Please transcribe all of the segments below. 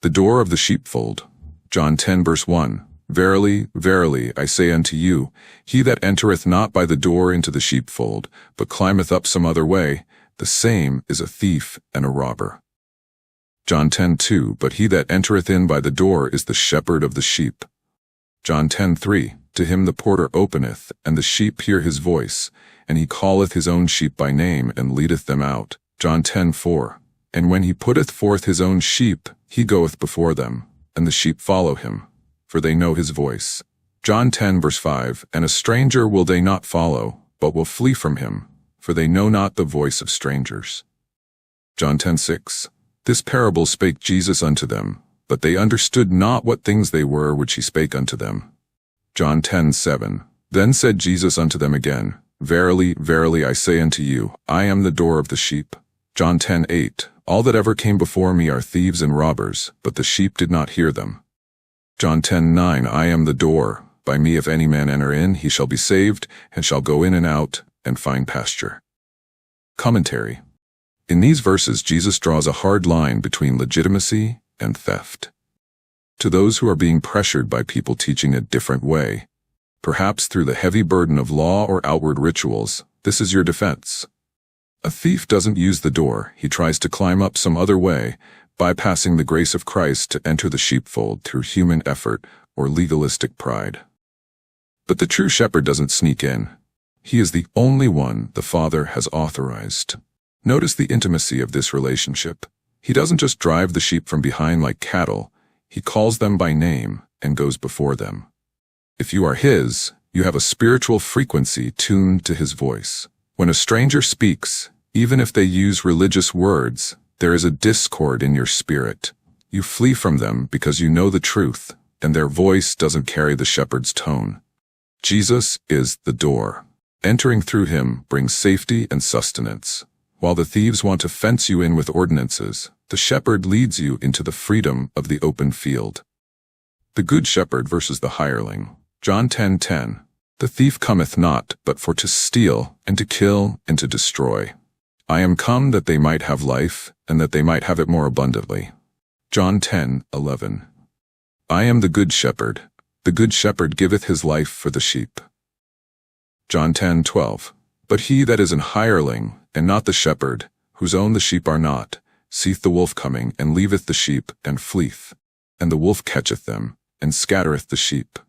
The door of the sheepfold. John 10 verse 1. Verily, verily, I say unto you, he that entereth not by the door into the sheepfold, but climbeth up some other way, the same is a thief and a robber. John 10:2. But he that entereth in by the door is the shepherd of the sheep. John 10:3. To him the porter openeth, and the sheep hear his voice, and he calleth his own sheep by name, and leadeth them out. John 10:4. And when he putteth forth his own sheep, he goeth before them, and the sheep follow him, for they know his voice. John 10 verse 5. And a stranger will they not follow, but will flee from him, for they know not the voice of strangers. John 10:6. This parable spake Jesus unto them, but they understood not what things they were which he spake unto them. John 10:7. Then said Jesus unto them again, Verily, verily, I say unto you, I am the door of the sheep. John 10:8. All that ever came before me are thieves and robbers, but the sheep did not hear them. John 10:9. I am the door. By me if any man enter in, he shall be saved, and shall go in and out, and find pasture. Commentary. In these verses, Jesus draws a hard line between legitimacy and theft. To those who are being pressured by people teaching a different way, perhaps through the heavy burden of law or outward rituals, this is your defense. A thief doesn't use the door, he tries to climb up some other way, bypassing the grace of Christ to enter the sheepfold through human effort or legalistic pride. But the true shepherd doesn't sneak in. He is the only one the Father has authorized. Notice the intimacy of this relationship. He doesn't just drive the sheep from behind like cattle, he calls them by name and goes before them. If you are his, you have a spiritual frequency tuned to his voice. When a stranger speaks, even if they use religious words, there is a discord in your spirit. You flee from them because you know the truth, and their voice doesn't carry the shepherd's tone. Jesus is the door. Entering through him brings safety and sustenance. While the thieves want to fence you in with ordinances, the shepherd leads you into the freedom of the open field. The good shepherd versus the hireling. John 10:10. The thief cometh not, but for to steal, and to kill, and to destroy. I am come that they might have life, and that they might have it more abundantly. John 10:11. I am the good shepherd. The good shepherd giveth his life for the sheep. John 10:12. But he that is an hireling, and not the shepherd, whose own the sheep are not, seeth the wolf coming, and leaveth the sheep, and fleeth. And the wolf catcheth them, and scattereth the sheep.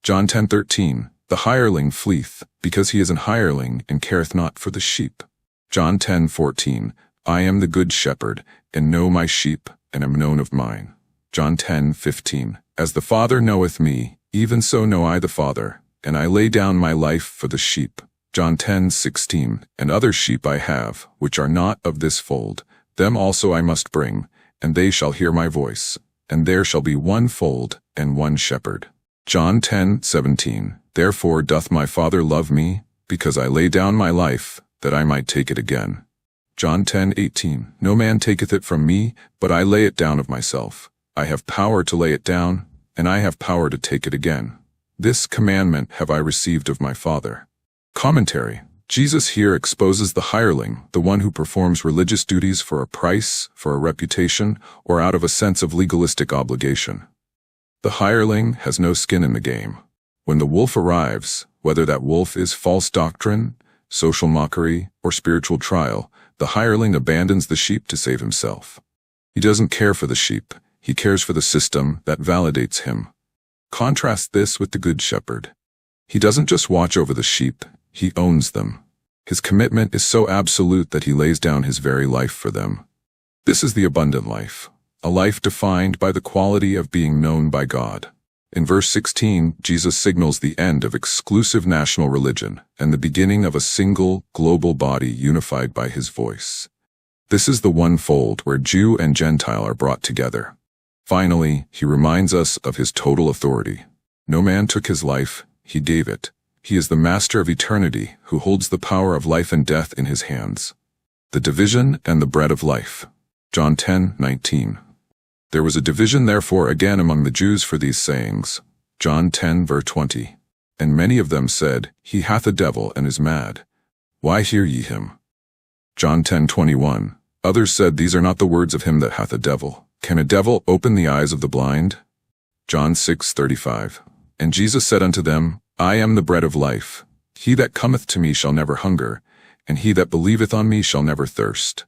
John 10:13. The hireling fleeth, because he is an hireling, and careth not for the sheep. John 10:14. I am the good shepherd, and know my sheep, and am known of mine. John 10:15. As the Father knoweth me, even so know I the Father, and I lay down my life for the sheep. John 10:16. And other sheep I have, which are not of this fold, them also I must bring, and they shall hear my voice, and there shall be one fold, and one shepherd. John 10:17. Therefore doth my Father love me, because I lay down my life, that I might take it again. John 10:18. No man taketh it from me, but I lay it down of myself. I have power to lay it down, and I have power to take it again. This commandment have I received of my Father. Commentary. Jesus here exposes the hireling, the one who performs religious duties for a price, for a reputation, or out of a sense of legalistic obligation. The hireling has no skin in the game. When the wolf arrives, whether that wolf is false doctrine, social mockery, or spiritual trial, the hireling abandons the sheep to save himself. He doesn't care for the sheep, he cares for the system that validates him. Contrast this with the good shepherd. He doesn't just watch over the sheep, he owns them. His commitment is so absolute that he lays down his very life for them. This is the abundant life, a life defined by the quality of being known by God. In verse 16, Jesus signals the end of exclusive national religion and the beginning of a single, global body unified by his voice. This is the one fold where Jew and Gentile are brought together. Finally, he reminds us of his total authority. No man took his life, he gave it. He is the master of eternity who holds the power of life and death in his hands. The division and the bread of life. John 10:19. There was a division therefore again among the Jews for these sayings. John 10 verse 20. And many of them said, He hath a devil and is mad. Why hear ye him? John 10:21. Others said, These are not the words of him that hath a devil. Can a devil open the eyes of the blind? John 6:35. And Jesus said unto them, I am the bread of life. He that cometh to me shall never hunger, and he that believeth on me shall never thirst.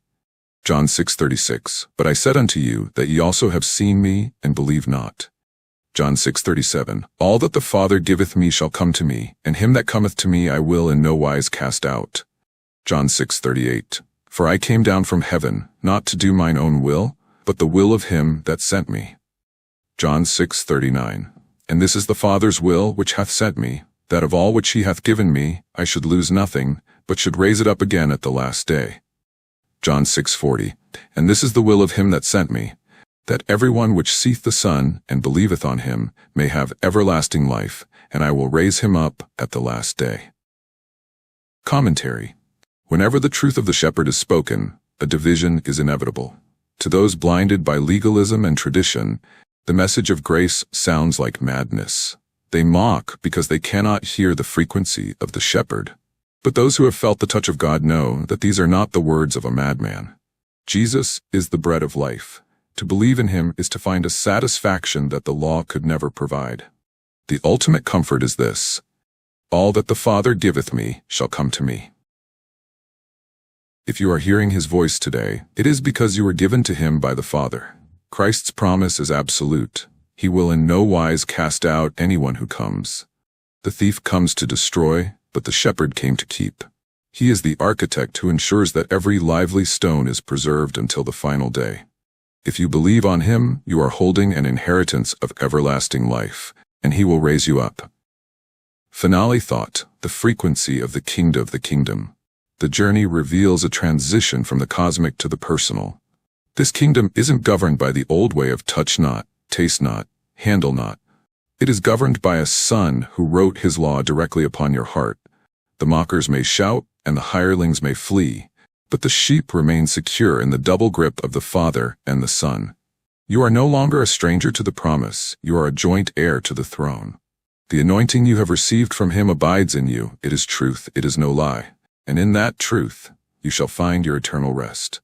John 6:36. But I said unto you, that ye also have seen me, and believe not. John 6:37. All that the Father giveth me shall come to me, and him that cometh to me I will in no wise cast out. John 6:38. For I came down from heaven, not to do mine own will, but the will of him that sent me. John 6:39. And this is the Father's will which hath sent me, that of all which he hath given me I should lose nothing, but should raise it up again at the last day. John 6:40. And this is the will of him that sent me, that every one which seeth the Son, and believeth on him, may have everlasting life, and I will raise him up at the last day. Commentary. Whenever the truth of the shepherd is spoken, a division is inevitable. To those blinded by legalism and tradition, the message of grace sounds like madness. They mock because they cannot hear the frequency of the shepherd. But those who have felt the touch of God know that these are not the words of a madman. Jesus is the bread of life. To believe in him is to find a satisfaction that the law could never provide. The ultimate comfort is this: all that the Father giveth me shall come to me. If you are hearing his voice today, it is because you were given to him by the Father. Christ's promise is absolute. He will in no wise cast out anyone who comes. The thief comes to destroy, but the shepherd came to keep. He is the architect who ensures that every lively stone is preserved until the final day. If you believe on him, you are holding an inheritance of everlasting life, and he will raise you up. Finale thought: the frequency of the kingdom. The journey reveals a transition from the cosmic to the personal. This kingdom isn't governed by the old way of touch not, taste not, handle not. It is governed by a Son who wrote his law directly upon your heart. The mockers may shout, and the hirelings may flee, but the sheep remain secure in the double grip of the Father and the Son. You are no longer a stranger to the promise, you are a joint heir to the throne. The anointing you have received from him abides in you, it is truth, it is no lie. And in that truth, you shall find your eternal rest.